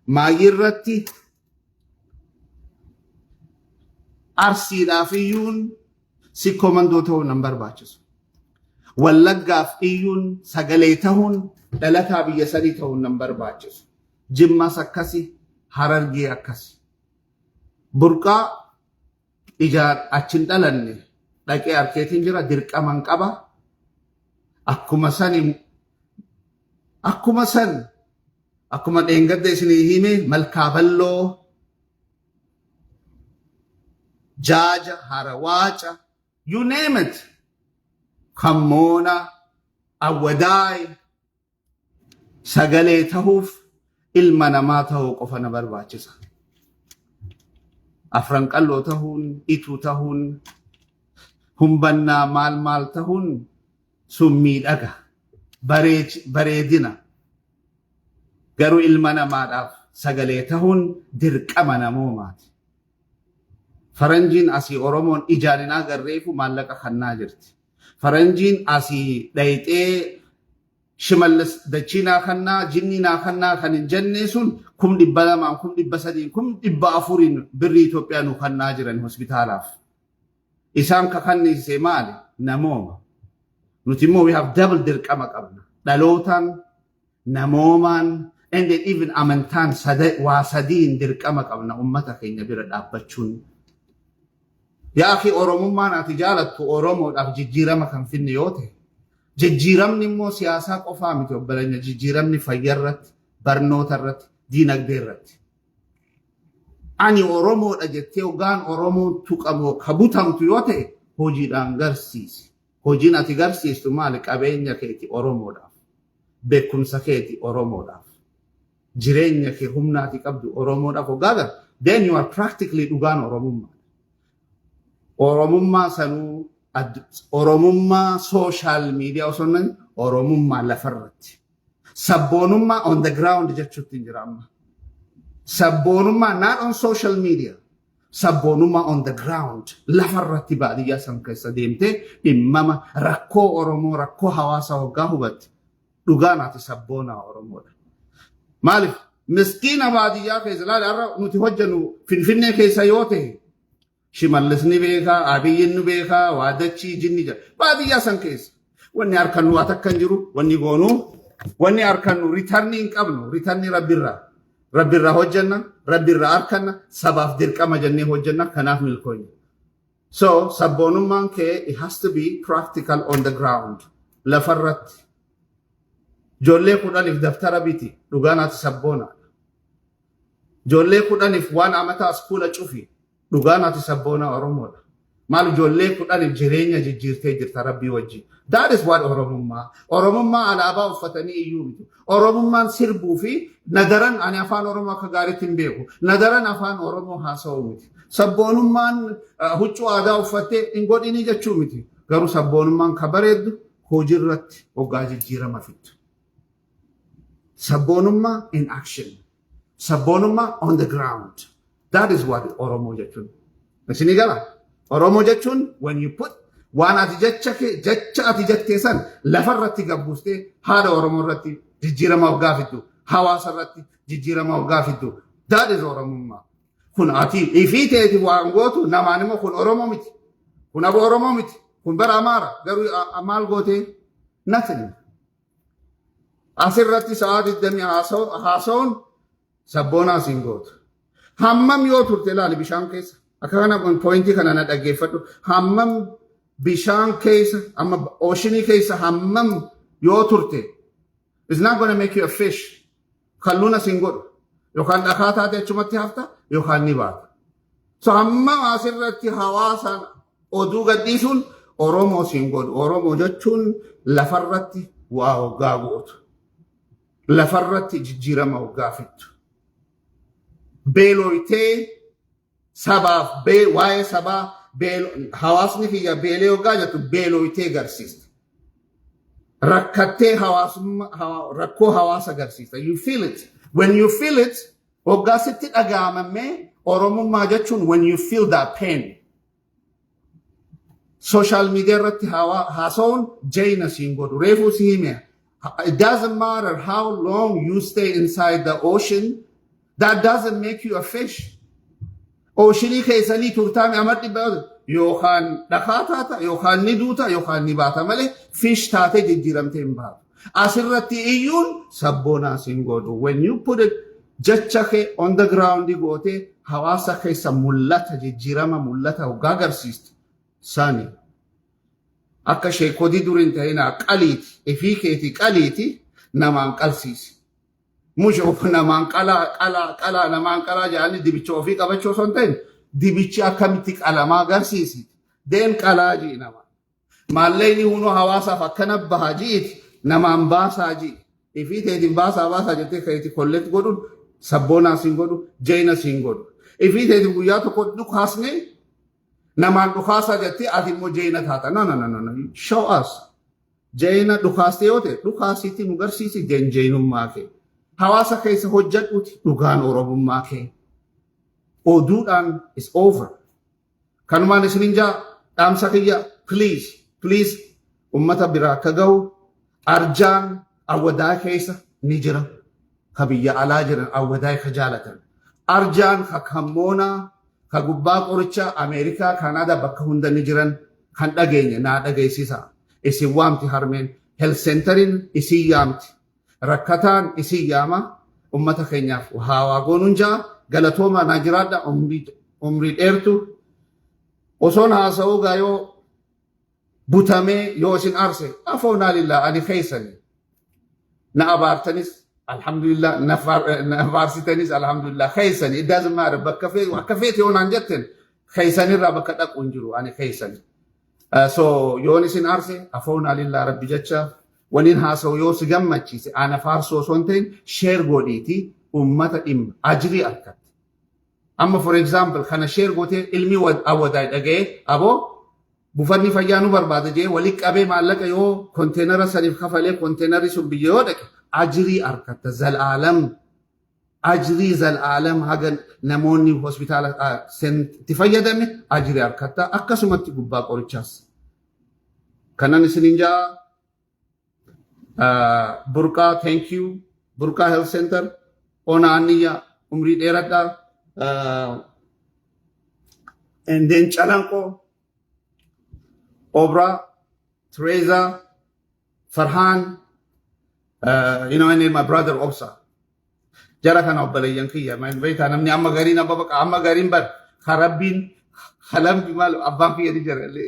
maayirratti arsiidhaaf iyyuun sikkoo mandoo ta'uun nan barbaachisu. Wallaggaaf iyyuun sagalee ta'uun dhalataa biyya sadii ta'uun nan barbaachisu. Jimmas akkasi, Harargee akkasi. Burqaa ijaan achin dhalanne dhaqee arkeetiin jira dirqaman qaba. Akkuma dheengadda isinii hime malkaa balloo, jaaja, harawaaca, you name it. Kammoona, awwadaay, sagalee ta'uuf ilma namaa ta'uu qofa na barbaachisa. Afran qalloo ta'uun, ituu ta'uun, humbannaa maal ta'uun sun miidhaga, bareedina. Garuu ilma namaadhaaf sagalee ta'uun dirqama namoomaati. Faranjiin asii Oromoon ijaan hin agarreefu maallaqa kannaa jirti. Faranjiin asii dhayxee Shimallis dachiinaa kannaa, jinninaa kannaa kan hin jenne sun 200,000, 300,000, 400,000 birrii Itoophiyaa nu kannaa jiran hospitaalaaf. Isaan kakannise maali? Namooma. Nuti immoo we have double dirqama qabna. Dhalootaan, namoomaan, and then even amantaan waa sadiin dirqama qabna ummata keenya bira dhaabbachuun. Yaa akhi Oromummaan ati jaalattu Oromoodhaaf jijjiirama kan finne yoo ta'e, jijjiiramni immoo siyaasaa qofaa miti obboleenya, jijjiiramni fayyaa irratti, barnoota irratti, diinagdee irratti. Ani Oromoodha jettee hoggaan Oromoon tuqamoo kabutamtu yoo ta'e hojiidhaan garsiisi. Hojiin ati garsiistu maali? Qabeenya keeti Oromoodhaaf, beekumsa keeti Oromoodhaaf, jireenya kee humnaati qabdu Oromoodhaaf hoggaa then you are practically dhugaan Oromummaa. Oromummaa sanuu Oromummaa social media osoo hin Oromummaa lafarratti. Sabboonummaa on the ground jechuutti jira amma. Sabboonummaa not on social media. Sabboonummaa on the ground lafarratti baadiyyaa san keessa deemtee dhimmama rakkoo Oromoo, rakkoo hawaasa hoggaa hubatti. Dhugaan ati sabboonaa Oromoodha. Maaliif? Miskiina baadiyyaa keessa ilaali nuti hojjennu Finfinnee keessa yoo ta'e Shimallis ni beekaa, Abiyyiin ni beekaa, Waadachii, Jinni jira. Baadiyyaa san keessa. Wanni harkan nu akka hin jiru, wanni goonuu, wanni harkan nu ritarnii hin qabnu, ritarnii Rabbirraa. Rabbirraa hojjenna, Rabbirraa harkanna, sabaaf dirqama jennee hojjenna, kanaaf milkooyne. So, sabboonummaan kee, it has to be practical on the ground. Lafarratti. Ijoollee 10 daftara biti, dhugaan ati sabboona. Ijoollee 10 waan amataa iskuula cufi. Dhugaan ati sabboona Oromoodha. Maal ijoollee 10 jireenya jijjiirtee jirta Rabbii wajjin. That is what Oromummaa. Oromummaa alaabaa uffatanii iyyuu miti. Oromummaan sirbuu fi nadaran ani afaan Oromoo akka gaariitti hin beeku. Nadaran afaan Oromoo haasa'uu miti. Sabboonummaan huccuu aadaa uffattee hin godhini jechuu miti. Garuu sabboonummaan ka bareeddu hojiirratti hoggaa jijjiirama fiddu. Sabboonummaa in action. Sabboonummaa on the ground. That is what Oromo jechuun. Isin gala. Oromo jechuun when you put waan ati jecha ati jettee san lafarratti gabbuustee haadha Oromoo irratti jijjiirama hoggaa fiddu. Hawaasa irratti jijjiirama hoggaa fiddu. That is Oromummaa. Kun ati ifii ta'eeti waan gootu namaan immoo kun Oromoo miti. Kun abo Oromoo miti. Kun bara Amaara. Garuu maal gootee? Nothing. Asirratti sa'aa 20 haasa'uun sabboonaa siin gootu. Hammam yoo turte ilaali bishaan keessa. Akka kana pointii kana na dhaggeeffadhu. Hammam bishaan keessa, amma oceanii keessa hammam yoo turte. It's not going to make you a fish. Kalluuna siin godhu. Yookaan dhakaa taate achumatti hafta yookaan ni baata. So hammam asirratti hawaasaan oduu gadhiisuun Oromoo siin godhu. Oromoo jechuun lafarratti waa hoggaa gootu. Lafarratti jijjiirama hoggaa fiddu. Beeloytee sabaaf waa'ee sabaa hawaasni kiyya beelee hoggaa jettu beeloytee garsiista. Rakkattee rakkoo hawaasa garsiista. You feel it. When you feel it, hoggaa sitti dhaga'amamee Oromummaa jechuun when you feel that pain. Social media irratti haasa'uun jayna siin godhu. Reefuu si hime. It doesn't matter how long you stay inside the ocean. That doesn't make you a fish. Oceanii keessanii turtaame amaddi baatu yookaan dhakaa taata yookaan ni duuta yookaan ni baata malee fish taate jijjiiramtee hin baatu. Asirratti iyyuun sabboonaa siin godhu. When you put it jecha kee on the ground goote hawaasa keessa mul'ata jijjiirama mul'ata hoggaa agarsiiste sani. Akka sheekodii durin ta'inaa qaliiti ifii keetii qaliiti namaan qalsiisi. Mushoof namaan qalaa namaan qalaa jedhanii dibicha ofii qabachuu osoo hin ta'in dibichi akkamitti qalamaa agarsiisi. Deen qalaa jii nama. Maalleeyni hunoo hawaasaaf akkana bahaa jiiti namaan baasaa jii. Ifii teetiin baasaa jettee keetii kolleetti godhuun sabboonaa siin godhu jeena siin godhu. Ifii teetiin guyyaa tokko dhukaasnee namaan dhukaasaa jettee ati immoo jeena taata. No. Show us. Jeena dhukaastee yoo ta'e dhukaasiitti nu garsiisi jeenummaa kee. Hawaasa keessa hojjedhuuti dhugaan oromummaa kee. Oduudhaan is over. Kanumaan isinin jaa dhaamsa kiyya please ummata biraa akka ga'u arjaan awwadaa keessa ni jira. Ka biyya alaa jiran awwadaa ka jaalatan. Arjaan ka kammoonaa ka gubbaa qorichaa Ameerikaa Kanaadaa bakka hunda ni jiran kan dhageenya naa dhageessisa. Isin waamti harmeen health centerin isin yaamti. Rakkataan isin yaama ummata keenyaaf haawaa goonuun jaa galatooma naa jiraadha umrii dheertu osoon haasa'uu gaayoo butamee yoo isin arse afoonaa lillaa ani keessani na abaartanis alhamdulillah na faarsitanis alhamdulillah keessani it doesn't matter bakka feete yoonaan jetten keessanirraa bakka dhaquun jiru ani keessani so yoon isin arse afoonaa lillaa rabbi jecha waliin haasa'u yoo si gammachiise ana faarsoo osoo hin ta'in sheer godhiiti ummata dhimma ajrii argatte. Amma for example kana sheer gootee ilmi awwadaa dhaga'ee aboo buufanni fayyaa nu barbaada jee walitti qabee maallaqa yoo konteenara saniif kafalee konteenarri sun biyya yoo dhaqe ajrii argatta zal'aalam. Ajrii zal'aalam haga namoonni hospitaala itti fayyadame ajrii argatta akkasumatti gubbaa qorichaas. Kanan isinin jaa Burqa, thank you. Burqa Health Center. Ona Aniya, Umri Derada. And then Chalanko, Obra, Teresa, Farhan. And then my brother Obsa. Jarakan Obbala Yankiya. My way can I'm Yamagarin Ababa Amagarin, but Harabin, Halam Bimal Abaki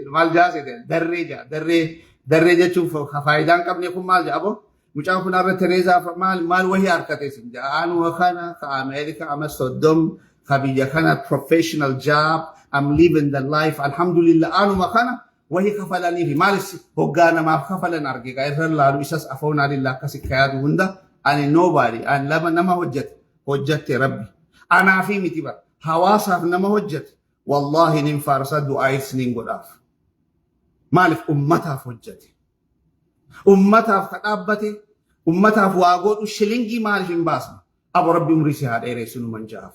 Maljazi, Darreja chuuf faayidaan qabne kun maal jedhabo mucaan kun arra Tereezaa maal wahii harkate sin ja'aan wakana ka Ameerika ama soddom ka biyya kana professional job I'm living the life alhamdulillah anu wakana wahii kafalaniifi maalis hoggaa namaaf kafalan arge gaa irra laalu isas afoonaa lillaa akkasi kayaadu hunda ani nobody ani lama nama hojjette rabbi anaafi miti bara hawaasaaf nama hojjette wallahi nin faarsa du'aayis nin godhaaf. Maalif ummataaf hojjete ummataaf kadhaabbate ummataaf waa godhu shilingii maalif hin baasne abo rabbi umrii si haa dheeressu nu manjaaf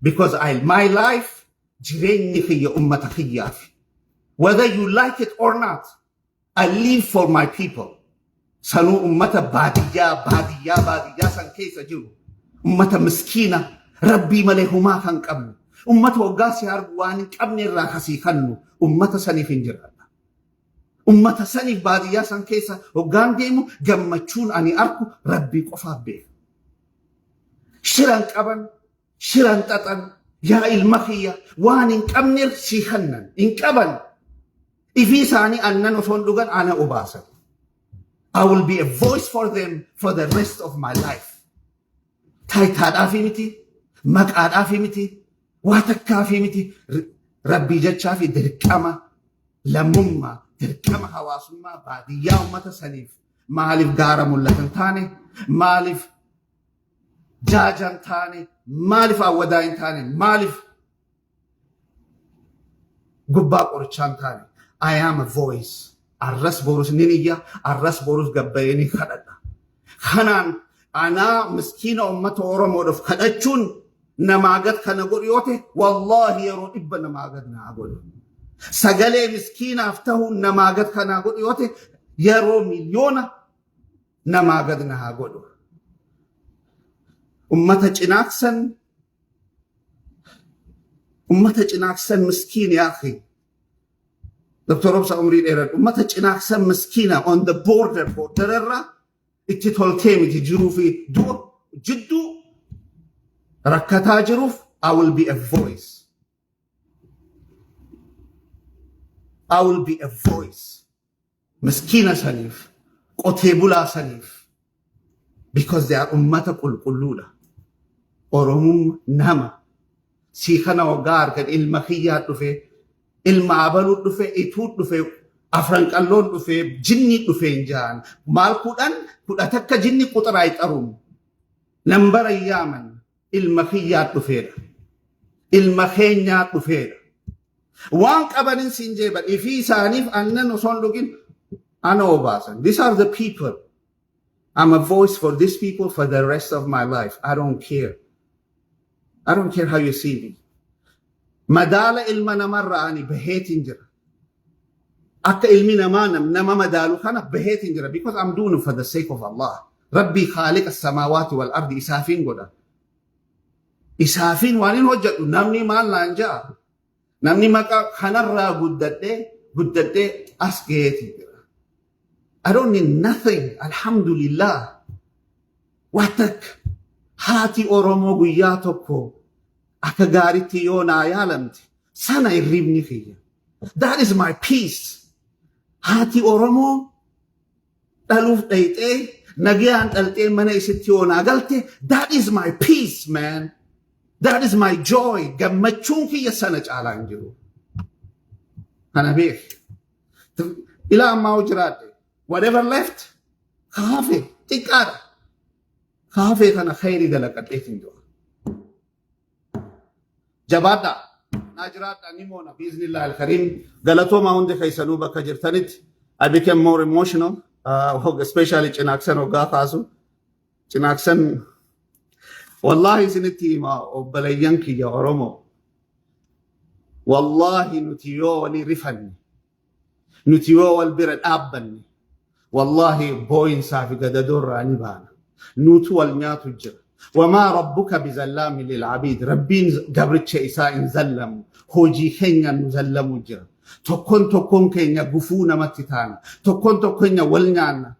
because my life jireenyi kiyya ummata kiyyaaf whether you like it or not I live for my people sanuu ummata baadiyyaa san keessa jiru ummata miskiina rabbii malee humaa kan qabnu ummata waggaa si argu waan hin qabne irraa kasii kannu ummata saniif hin jira. Ummata saniif baadiyyaa san keessa hoggaan deemu gammachuun ani arku rabbii qofaaf beeka. Shiran qaban, shiran xaxan, yaa ilma kiyya waan hin qabneef si hannan hin qaban. Ifii isaanii annan osoo hin dhugan ana obaasan. I will be a voice for them for the rest of my life. Taayitaadhaafi miti, maqaadhaafi miti, waa takkaafi miti, rabbii jechaafi dirqama lammummaa. Dirqama hawaasummaa baadiyyaa ummata saniif maaliif gaara mul'atan taane maaliif jaajan taane maaliif awwadaa hin taane maaliif gubbaa qorichaan taane I am a voice arras borus niniyya arras borus gabbayanii kadhadha kanaan anaa miskiina ummata oromoodhaaf kadhachuun namaagat kana godhu yoo ta'e wallaahi yeroo dhibba namaagat naa godhu. Sagalee miskiinaaf ta'uun namaa gad kanaa godhu yoo ta'e yeroo miliyoona namaa gad naa godhu. Ummata cinaaksan أمة جناكسن مسكين يا أخي دكتور أبصر عمري الإيران أمة جناكسن مسكينة on the border bordererra اتتولتيم تجرو في دو جدو ركتا جروف I will be a voice I will be a voice مسكينة سنيف قتيبولا سنيف because they are أمة قلقلولة أورموم نما سيخنا وغار كان المخيات دفه المعبلوت دفه إتوت دفه أفرنك اللون دفه جني دفه إنجان مال قدان قدتك جني قطرايت أروم نمبر أيامن المخيات دفه المخينيات دفه وانك أبنين سنجيبا إفي سانيف أننا نصون لكين أنا وباسن these are the people I'm a voice for these people for the rest of my life I don't care how you see me. Madala ilmana marra ani behet injira. Akka ilmina manam nama madalu kana behet injira because I'm doing it for the sake of Allah. Rabbi khaliq as-samawati wal ardi isafin goda. Isafin wanin hojjatu namni mal lanja. Namni maka khanarra guddate asgeeti. I don't need nothing. Alhamdulillah. Watak. Hati Oromo guyyaa tokko akka gaaritti yoo naa yaalamte sana irribni kiyya. That is my peace. Hati Oromo dhaluuf dhayxee nagayaan dhaltee mana isitti yoo naa galte that is my peace man. That is my joy. Gammachuun kiyya sana caalaa hin jiru. Kana beek. Ila ammaa jiraadhe. Whatever left kaafe xiqqaadha. كافي كان خيري دلك أتيتين دوا جبادا ناجرات أنيمونا بإذن الله الكريم قالتوا ما هندي خيسانو بك جرتنت I became more emotional especially جناكسن وقا خاسو جناكسن والله سنتي ما وبليانكي يا أرومو والله نتيو ولي رفني نتيو والبرد أبني والله بوين صافي قد دور عني بانا نوتو والنياتو جر وما ربك بزلام للعبيد ربين قبرتش إساء زلم هوجي خينيا نزلم جر تكون كينيا قفونا متتانا تكون كينيا والنيانا